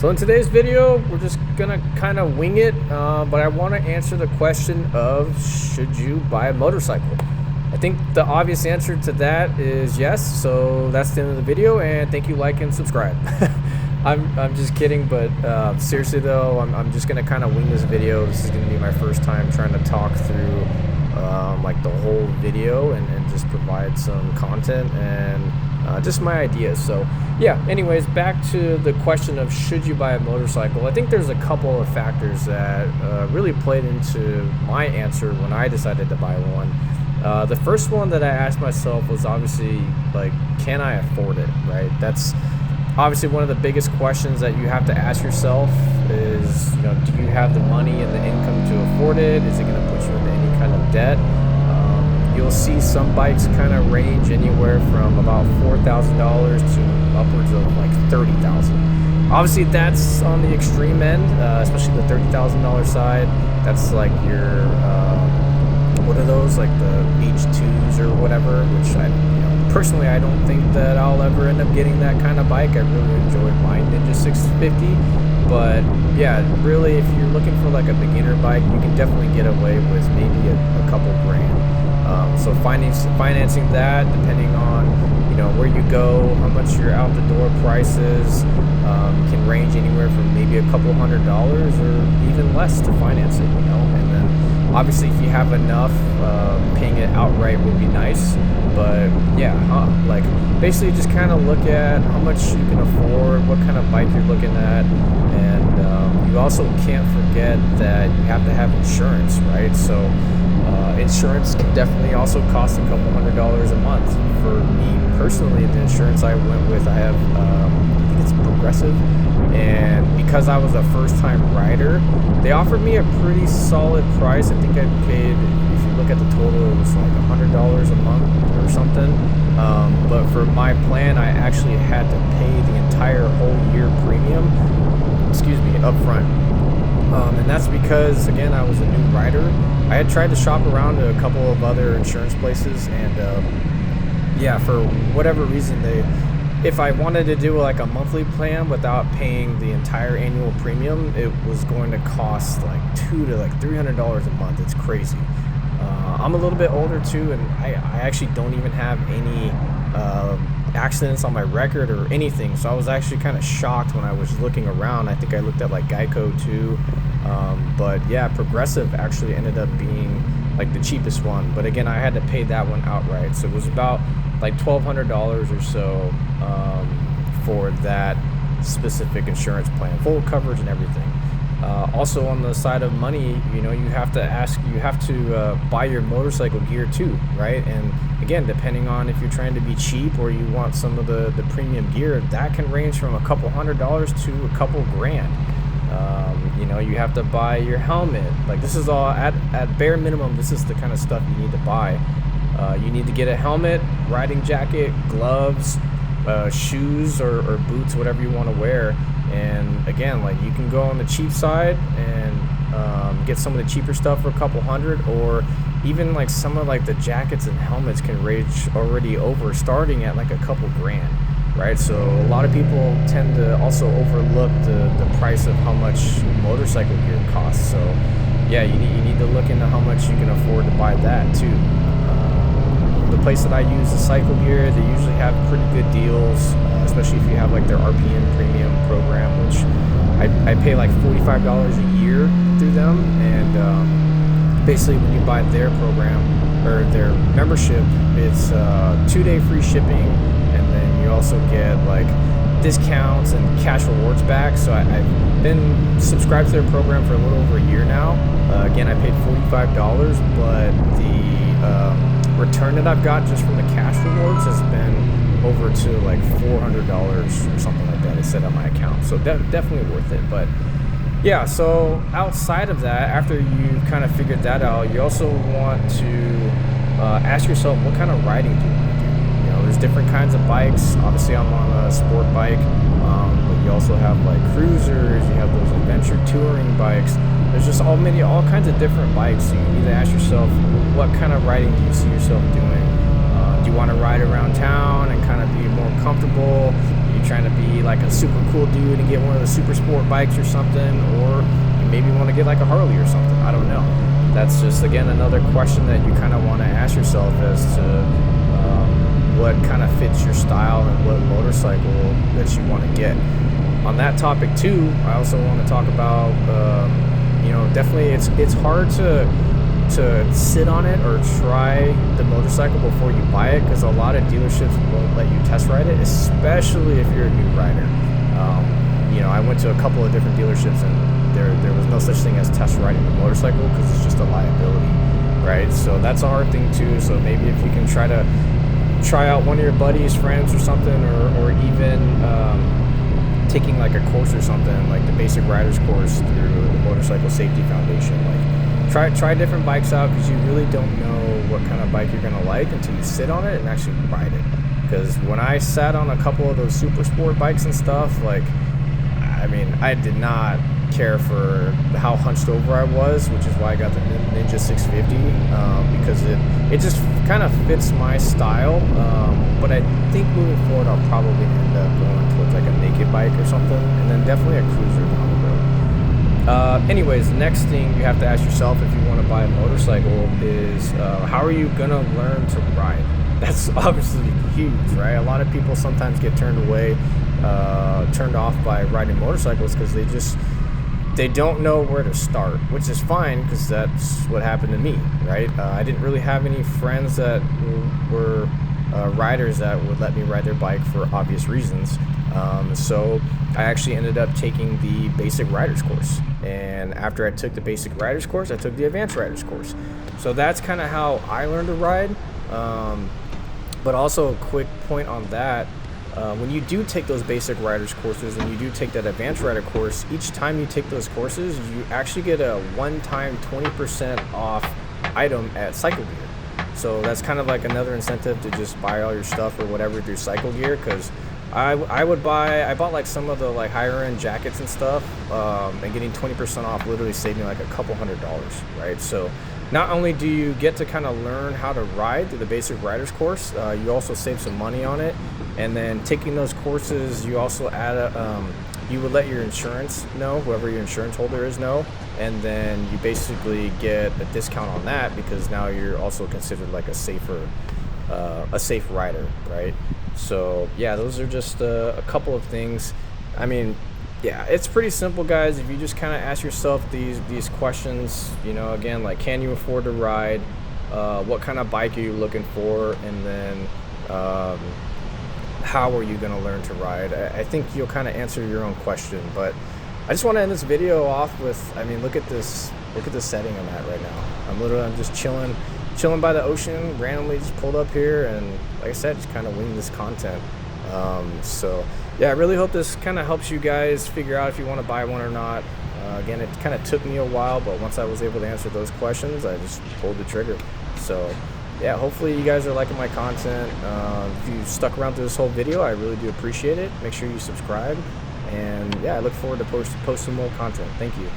So in today's video, we're just gonna kind of wing it, but I want to answer the question of should you buy a motorcycle? I think the obvious answer to that is yes. So that's the end of the video, and thank you, like and subscribe. I'm just kidding, but seriously though, I'm just gonna kind of wing this video. This is gonna be my first time trying to talk through like the whole video and just provide some content and just my ideas. So yeah, anyways, back to the question of should you buy a motorcycle. I think there's a couple of factors that really played into my answer when I decided to buy one. The first one that I asked myself was obviously, like, can I afford it, right? That's obviously one of the biggest questions that you have to ask yourself is, you know, do you have the money and the income to afford it? Is it going to put you into any kind of debt? You'll see some bikes kind of range anywhere from about $4,000 to upwards of like $30,000. Obviously, that's on the extreme end, especially the $30,000 side. That's like your what are those, like the H2s or whatever? Which personally, I don't think that I'll ever end up getting that kind of bike. I really enjoy my Ninja 650. But yeah, really, if you're looking for like a beginner bike, you can definitely get away with maybe a couple grand. So financing that, depending on where you go, how much your out the door prices, can range anywhere from maybe a couple $100s or even less to finance it. And then obviously if you have enough, paying it outright would be nice. But yeah, like basically just kind of look at how much you can afford, what kind of bike you're looking at, and you also can't forget that you have to have insurance, right? So insurance can definitely also cost a couple $100s a month. For me personally, the insurance I went with, I have, I think it's Progressive, and because I was a first-time rider, they offered me a pretty solid price. I think I paid, if you look at the total, it was like $100 a month or something. But for my plan, I actually had to pay the entire whole year premium, up front. And that's because, again, I was a new rider. I had tried to shop around to a couple of other insurance places, and yeah, for whatever reason, if I wanted to do like a monthly plan without paying the entire annual premium, it was going to cost like $200 to like $300 a month. It's crazy. I'm a little bit older too, and I actually don't even have any accidents on my record or anything, so I was actually kind of shocked when I was looking around. I think I looked at like Geico too, but yeah, Progressive actually ended up being like the cheapest one, but again, I had to pay that one outright, so it was about like $1,200 or so for that specific insurance plan, full coverage and everything. Also on the side of money, you have to buy your motorcycle gear too, right? And again, depending on if you're trying to be cheap or you want some of the premium gear, that can range from a couple $100s to a couple grand. You have to buy your helmet. Like, this is all at bare minimum, this is the kind of stuff you need to buy. You need to get a helmet, riding jacket, gloves, shoes or boots, whatever you want to wear. And again, like, you can go on the cheap side and get some of the cheaper stuff for a couple $100, or even like some of like the jackets and helmets can range already over starting at like a couple grand, right? So a lot of people tend to also overlook the price of how much motorcycle gear costs. So yeah, you need to look into how much you can afford to buy that too. The place that I use, the Cycle Gear, they usually have pretty good deals, especially if you have like their RPM premium program, which I pay like $45 a year through them. And basically when you buy their program or their membership, it's 2-day free shipping, and then you also get like discounts and cash rewards back. So I've been subscribed to their program for a little over a year now. Again, I paid $45, but the return that I've got just from the cash rewards has been over to like $400 or something like that. It's set on my account, so definitely worth it. But yeah, so outside of that, after you kind of figured that out, you also want to ask yourself, what kind of riding do you want to do? There's different kinds of bikes. Obviously, I'm on a sport bike, but you also have like cruisers, you have those adventure touring bikes. There's just all kinds of different bikes. So you need to ask yourself, what kind of riding do you see yourself doing? Do you want to ride around town and kind of be more comfortable? You trying to be like a super cool dude and get one of the super sport bikes or something, or you maybe want to get like a Harley or something. I don't know. That's just, again, another question that you kind of want to ask yourself as to what kind of fits your style and what motorcycle that you want to get. On that topic too, I also want to talk about, definitely it's hard to sit on it or try the motorcycle before you buy it, because a lot of dealerships won't let you test ride it, especially if you're a new rider. I went to a couple of different dealerships and there was no such thing as test riding the motorcycle, because it's just a liability, right? So that's a hard thing too. So maybe if you can try out one of your buddies, friends or something, or even taking like a course or something, like the basic riders course through the Motorcycle Safety Foundation. Like try different bikes out, because you really don't know what kind of bike you're gonna like until you sit on it and actually ride it. Because when I sat on a couple of those super sport bikes and stuff, I did not care for how hunched over I was, which is why I got the Ninja 650, because it just kind of fits my style. But I think moving forward, I'll probably end up going towards like a naked bike or something, and then definitely a cruiser down the road. Anyways, next thing you have to ask yourself if you want to buy a motorcycle is how are you gonna learn to ride? That's obviously huge, right? A lot of people sometimes get turned off by riding motorcycles because they don't know where to start, which is fine, because that's what happened to me, right? I didn't really have any friends that were riders that would let me ride their bike for obvious reasons. So I actually ended up taking the basic riders course. And after I took the basic riders course, I took the advanced riders course. So that's kind of how I learned to ride. But also a quick point on that. When you do take those basic riders courses and you do take that advanced rider course, each time you take those courses, you actually get a one-time 20% off item at Cycle Gear. So that's kind of like another incentive to just buy all your stuff or whatever through Cycle Gear, because I bought like some of the like higher end jackets and stuff, and getting 20% off literally saved me like a couple $100s, right? So not only do you get to kind of learn how to ride through the basic riders course, you also save some money on it. And then taking those courses, you also add you would let your insurance know, whoever your insurance holder is know, and then you basically get a discount on that, because now you're also considered like a safe rider, right? So yeah, those are just a couple of things. Yeah, it's pretty simple, guys. If you just kind of ask yourself these questions, again, like, can you afford to ride? What kind of bike are you looking for? And then how are you going to learn to ride? I think you'll kind of answer your own question. But I just want to end this video off with, look at this setting I'm at right now. I'm just chilling by the ocean, randomly just pulled up here, and like I said, just kind of winging this content. So yeah, I really hope this kind of helps you guys figure out if you want to buy one or not. Again, it kind of took me a while, but once I was able to answer those questions, I just pulled the trigger. So yeah, hopefully you guys are liking my content. If you stuck around through this whole video, I really do appreciate it. Make sure you subscribe, and yeah, I look forward to posting more content. Thank you.